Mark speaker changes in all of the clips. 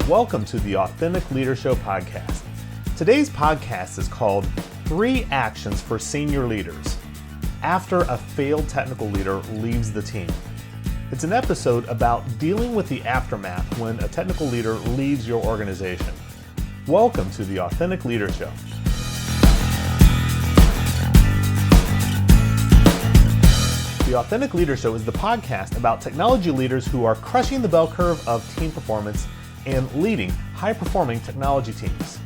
Speaker 1: Welcome to the Authentic Leader Show podcast. Today's podcast is called 3 Actions for Senior Leaders After a Failed Technical Leader Leaves the Team. It's an episode about dealing with the aftermath when a technical leader leaves your organization. Welcome to the Authentic Leader Show. The Authentic Leader Show is the podcast about technology leaders who are crushing the bell curve of team performance and leading high-performing technology teams.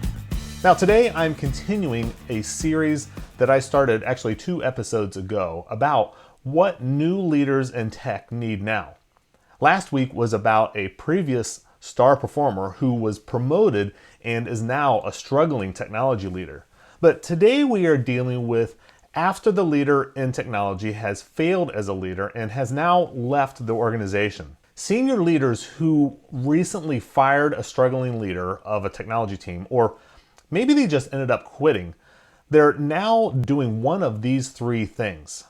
Speaker 1: Now today I'm continuing a series that I started actually 2 episodes ago about what new leaders in tech need now. Last week was about a previous star performer who was promoted and is now a struggling technology leader. But today we are dealing with after the leader in technology has failed as a leader and has now left the organization. Senior leaders who recently fired a struggling leader of a technology team, or maybe they just ended up quitting, they're now doing one of these 3 things.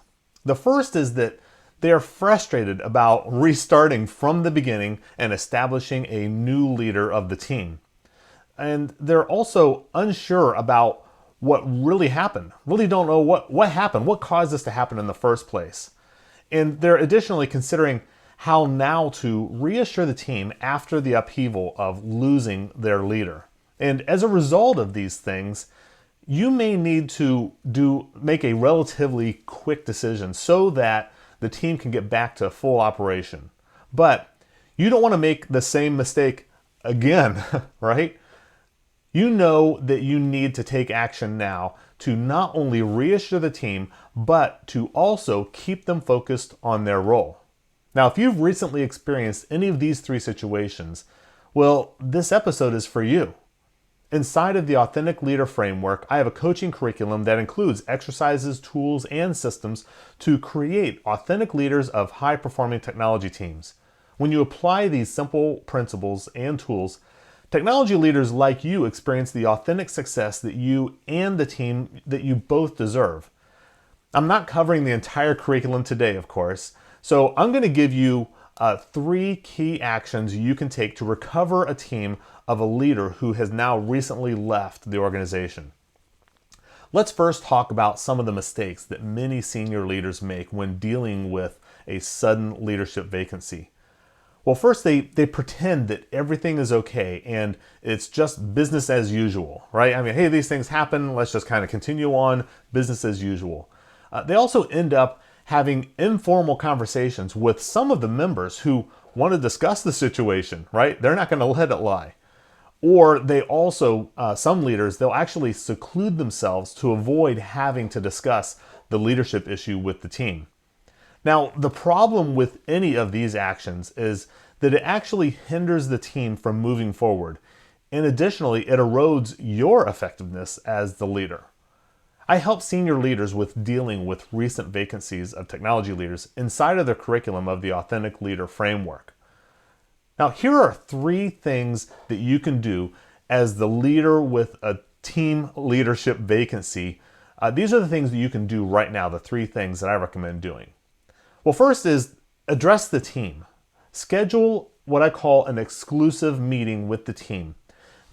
Speaker 1: The first is that they're frustrated about restarting from the beginning and establishing a new leader of the team. And they're also unsure about what really happened. Really don't know what happened, what caused this to happen in the first place. And they're additionally considering how now to reassure the team after the upheaval of losing their leader. And as a result of these things, you may need to make a relatively quick decision so that the team can get back to full operation. But you don't want to make the same mistake again, right? You know that you need to take action now to not only reassure the team, but to also keep them focused on their role. Now, if you've recently experienced any of these 3 situations, well, this episode is for you. Inside of the Authentic Leader Framework, I have a coaching curriculum that includes exercises, tools, and systems to create authentic leaders of high-performing technology teams. When you apply these simple principles and tools, technology leaders like you experience the authentic success that you and the team that you both deserve. I'm not covering the entire curriculum today, of course, so I'm going to give you 3 key actions you can take to recover a team of a leader who has now recently left the organization. Let's first talk about some of the mistakes that many senior leaders make when dealing with a sudden leadership vacancy. Well, first they pretend that everything is okay and it's just business as usual, right? I mean, hey, these things happen, let's just kind of continue on business as usual. They also end up having informal conversations with some of the members who want to discuss the situation, right? They're not going to let it lie. Or they also, some leaders, they'll actually seclude themselves to avoid having to discuss the leadership issue with the team. Now, the problem with any of these actions is that it actually hinders the team from moving forward. And additionally, it erodes your effectiveness as the leader. I help senior leaders with dealing with recent vacancies of technology leaders inside of the curriculum of the Authentic Leader Framework. Now, here are 3 things that you can do as the leader with a team leadership vacancy. These are the things that you can do right now, the 3 things that I recommend doing. Well, first is address the team. Schedule what I call an exclusive meeting with the team.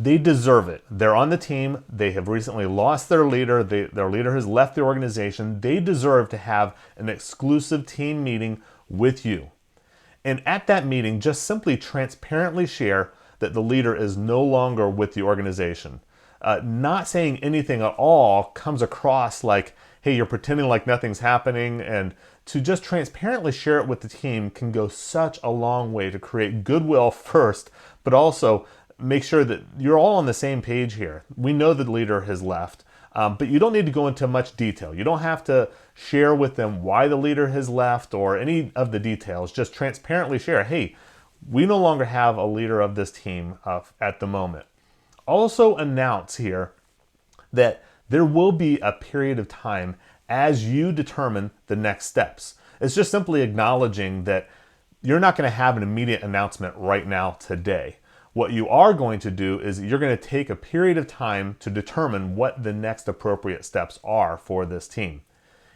Speaker 1: They deserve it. They're on the team. They have recently lost their leader. Their leader has left the organization. They deserve to have an exclusive team meeting with you. And at that meeting, just simply transparently share that the leader is no longer with the organization. Not saying anything at all comes across like, hey, you're pretending like nothing's happening, and to just transparently share it with the team can go such a long way to create goodwill first, but also make sure that you're all on the same page here. We know the leader has left, but you don't need to go into much detail. You don't have to share with them why the leader has left or any of the details. Just transparently share, hey, we no longer have a leader of this team at the moment. Also announce here that there will be a period of time as you determine the next steps. It's just simply acknowledging that you're not going to have an immediate announcement right now today. What you are going to do is you're going to take a period of time to determine what the next appropriate steps are for this team.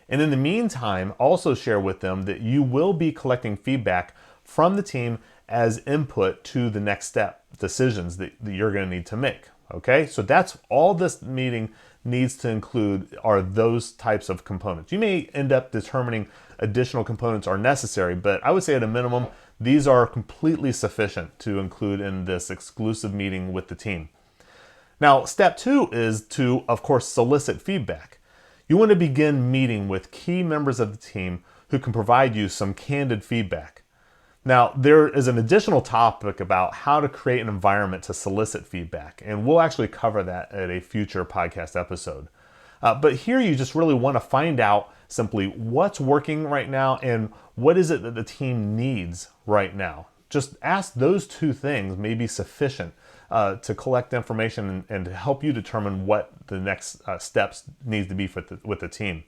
Speaker 1: And in the meantime, also share with them that you will be collecting feedback from the team as input to the next step decisions that you're going to need to make. Okay, so that's all this meeting needs to include are those types of components. You may end up determining additional components are necessary, but I would say at a minimum, these are completely sufficient to include in this exclusive meeting with the team. Now, step 2 is to, of course, solicit feedback. You want to begin meeting with key members of the team who can provide you some candid feedback. Now, there is an additional topic about how to create an environment to solicit feedback, and we'll actually cover that at a future podcast episode. But here you just really want to find out simply what's working right now and what is it that the team needs right now. Just ask those two things may be sufficient to collect information and to help you determine what the next steps needs to be with the team.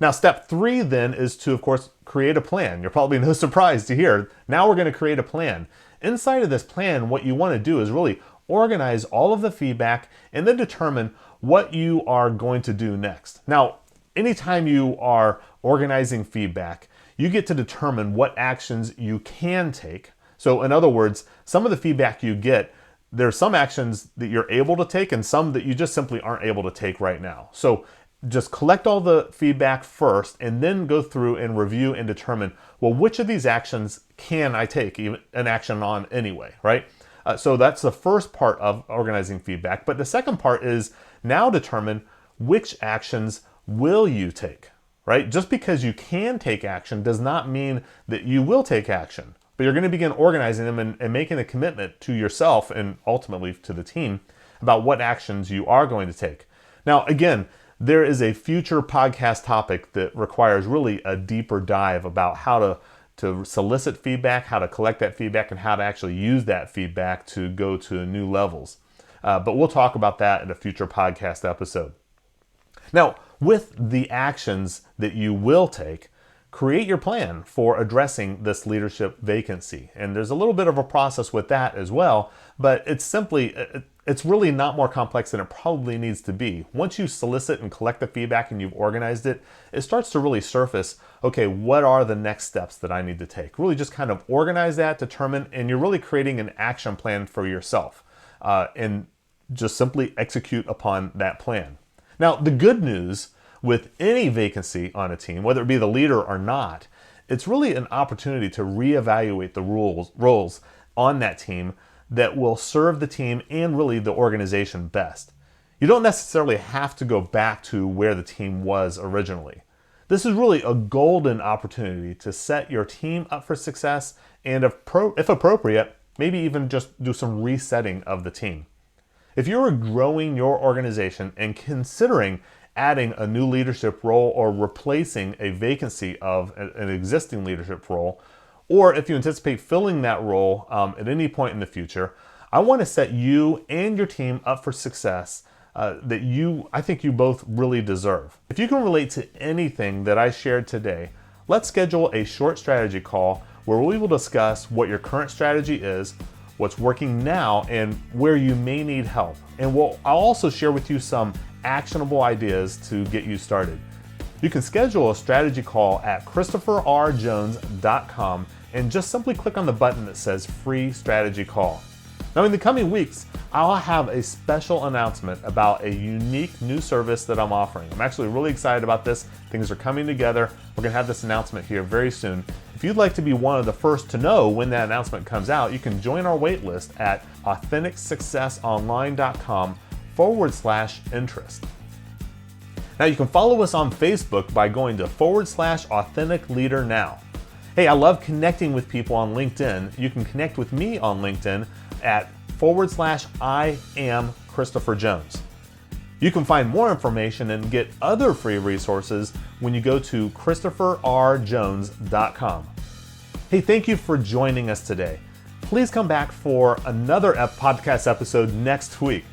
Speaker 1: Now, step 3 then is to, of course, create a plan. You're probably no surprise to hear. Now we're going to create a plan. Inside of this plan, what you want to do is really organize all of the feedback and then determine what you are going to do next. Now, anytime you are organizing feedback, you get to determine what actions you can take. So in other words, some of the feedback you get, there's some actions that you're able to take and some that you just simply aren't able to take right now. So just collect all the feedback first and then go through and review and determine, well, which of these actions can I take an action on anyway, right? So that's the first part of organizing feedback. But the second part is now determine which actions will you take, right? Just because you can take action does not mean that you will take action, but you're going to begin organizing them and making a commitment to yourself and ultimately to the team about what actions you are going to take. Now, again, there is a future podcast topic that requires really a deeper dive about how to solicit feedback, how to collect that feedback, and how to actually use that feedback to go to new levels. But we'll talk about that in a future podcast episode. Now, with the actions that you will take, create your plan for addressing this leadership vacancy. And there's a little bit of a process with that as well, but it's really not more complex than it probably needs to be. Once you solicit and collect the feedback and you've organized it, it starts to really surface, okay, what are the next steps that I need to take? Really just kind of organize that, determine, and you're really creating an action plan for yourself and just simply execute upon that plan. Now, the good news with any vacancy on a team, whether it be the leader or not, it's really an opportunity to reevaluate the roles on that team that will serve the team and really the organization best. You don't necessarily have to go back to where the team was originally. This is really a golden opportunity to set your team up for success and if appropriate, maybe even just do some resetting of the team. If you're growing your organization and considering adding a new leadership role or replacing a vacancy of an existing leadership role, or if you anticipate filling that role at any point in the future, I want to set you and your team up for success that I think you both really deserve. If you can relate to anything that I shared today, let's schedule a short strategy call where we will discuss what your current strategy is, what's working now, and where you may need help. And I'll also share with you some actionable ideas to get you started. You can schedule a strategy call at christopherrjones.com and just simply click on the button that says free strategy call. Now in the coming weeks, I'll have a special announcement about a unique new service that I'm offering. I'm actually really excited about this. Things are coming together. We're gonna have this announcement here very soon. If you'd like to be one of the first to know when that announcement comes out, you can join our waitlist at authenticsuccessonline.com/interest. Now you can follow us on Facebook by going to /Authentic Leader Now. Hey, I love connecting with people on LinkedIn. You can connect with me on LinkedIn at /I am Christopher Jones. You can find more information and get other free resources when you go to christopherrjones.com. Hey, thank you for joining us today. Please come back for another podcast episode next week.